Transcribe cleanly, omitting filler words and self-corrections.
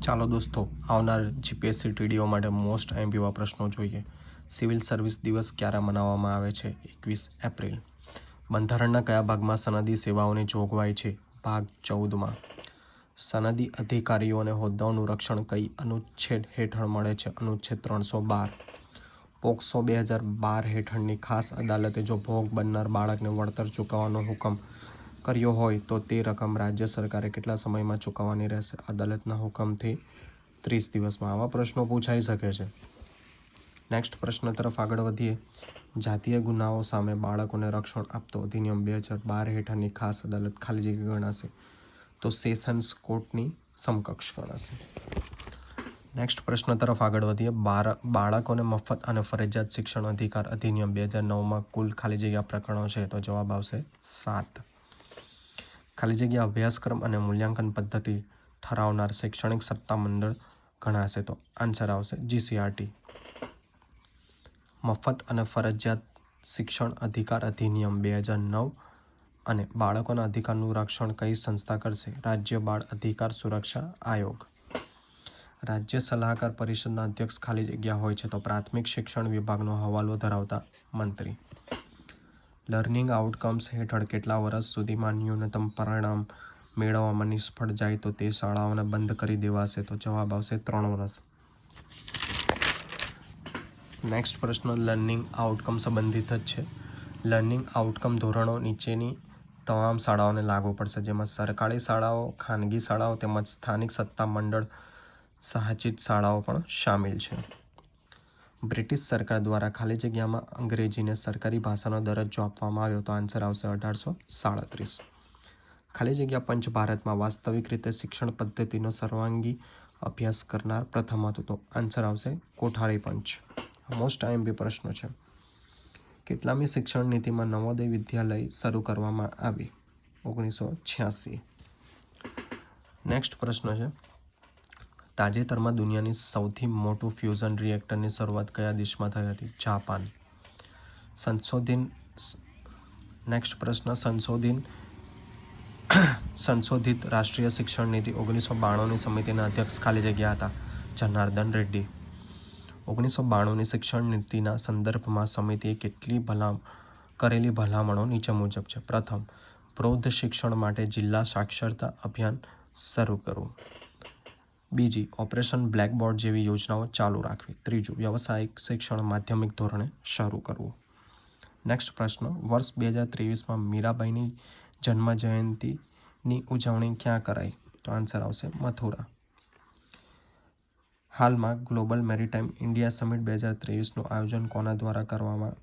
ચાલો દોસ્તો, આવનાર જીપીએસસી ટીડીઓ માટે મોસ્ટ આઈએમપી એવા પ્રશ્નો જોઈએ. સિવિલ સર્વિસ દિવસ ક્યારે મનાવવામાં આવે છે? 21 એપ્રિલ. બંધારણના કયા ભાગમાં સનદી સેવાઓની જોગવાઈ છે? ભાગ 14માં. સનદી અધિકારીઓ અને હોદ્દાઓનું રક્ષણ કઈ અનુચ્છેદ હેઠળ મળે છે? અનુચ્છેદ 312. પોક્સો 2012 હેઠળની ખાસ અદાલતે જો ભોગ બનનાર બાળકને વળતર ચૂકવવાનો હુકમ કર્યો હોય તો તે રકમ રાજ્ય સરકારે કેટલા સમયમાં ચૂકવવાની રહેશે? અદાલતના હુકમથી 30 દિવસમાં. આવા પ્રશ્નો પૂછાઈ શકે છે. નેક્સ્ટ પ્રશ્ન તરફ આગળ વધીએ. જાતીય ગુનાઓ સામે બાળકોને રક્ષણ આપતો અધિનિયમ 2012 હેઠળની ખાસ અદાલત ખાલી જગ્યા ગણાશે? તો સેશન્સ કોર્ટની સમકક્ષ ગણાશે. નેક્સ્ટ પ્રશ્ન તરફ આગળ વધીએ. બાળકોને મફત અને ફરજિયાત શિક્ષણ અધિકાર અધિનિયમ 2009માં કુલ ખાલી જગ્યા પ્રકરણો છે? તો જવાબ આવશે 7. ખાલી જગ્યા અભ્યાસક્રમ અને મૂલ્યાંકન પદ્ધતિ ઠરાવનાર શૈક્ષણિક સત્તા મંડળ ગણાશે? તો આન્સર આવશે GCRT. મફત અને ફરજિયાત શિક્ષણ અધિકાર અધિનિયમ 2009 અને બાળકોના અધિકારનું રક્ષણ કઈ સંસ્થા કરશે? રાજ્ય બાળ અધિકાર સુરક્ષા આયોગ. રાજ્ય સલાહકાર પરિષદના અધ્યક્ષ ખાલી જગ્યા હોય છે? તો પ્રાથમિક શિક્ષણ વિભાગનો હવાલો ધરાવતા મંત્રી. લર્નિંગ આઉટકમ્સ હેઠળ કેટલા વર્ષ સુધીમાં ન્યૂનતમ પરિણામ મેળવવામાં નિષ્ફળ જાય તો તે શાળાઓને બંધ કરી દેવાશે? તો જવાબ આવશે 3 વર્ષ. નેક્સ્ટ પ્રશ્ન લર્નિંગ આઉટકમ સંબંધિત જ છે. લર્નિંગ આઉટકમ ધોરણો નીચેની તમામ શાળાઓને લાગુ પડશે, જેમાં સરકારી શાળાઓ, ખાનગી શાળાઓ તેમજ સ્થાનિક સત્તા મંડળ સહાચિત શાળાઓ પણ શામેલ છે. બ્રિટિશ સરકાર દ્વારા ખાલી જગ્યામાં અંગ્રેજીને સરકારી ભાષાનો દરજ્જો આપવામાં આવ્યો? તો આન્સર આવશે 1837. ખાલી જગ્યા પંચ ભારતમાં વાસ્તવિક રીતે શિક્ષણ પદ્ધતિનો સર્વાંગી અભ્યાસ કરનાર પ્રથમ હતું? તો આન્સર આવશે કોઠારી પંચ. મોસ્ટ આઈએમપી પ્રશ્નો છે. કેટલામી શિક્ષણ નીતિમાં નવોદય વિદ્યાલય શરૂ કરવામાં આવી? 1986. નેક્સ્ટ પ્રશ્ન છે. તાજેતરમાં દુનિયાની સૌથી મોટું ફ્યુઝન રિએક્ટરની શરૂઆત કયા દેશમાં થઈ હતી? જાપાન. નેક્સ્ટ પ્રશ્ન સંશોધિત રાષ્ટ્રીય શિક્ષણ નીતિ 1992ની સમિતિના અધ્યક્ષ ખાલી જગ્યા હતા? જનાર્દન રેડ્ડી. 1992ની શિક્ષણ નીતિના સંદર્ભમાં સમિતિએ કરેલી ભલામણો નીચે મુજબ છે. પ્રથમ, પ્રૌઢ શિક્ષણ માટે જિલ્લા સાક્ષરતા અભિયાન શરૂ કરવું. બીજી, ઓપરેશન બ્લેકબોર્ડ જેવી યોજનાઓ ચાલુ રાખવી. ત્રીજું, વ્યવસાયિક શિક્ષણ માધ્યમિક ધોરણે શરૂ કરવું. નેક્સ્ટ પ્રશ્ન. વર્ષ 2023માં મીરાબાઈની જન્મ જયંતિની ઉજવણી ક્યાં કરાઈ? તો આન્સર આવશે મથુરા. હાલમાં ગ્લોબલ મેરીટાઈમ ઇન્ડિયા સમિટ 2023નું આયોજન કોના દ્વારા કરવામાં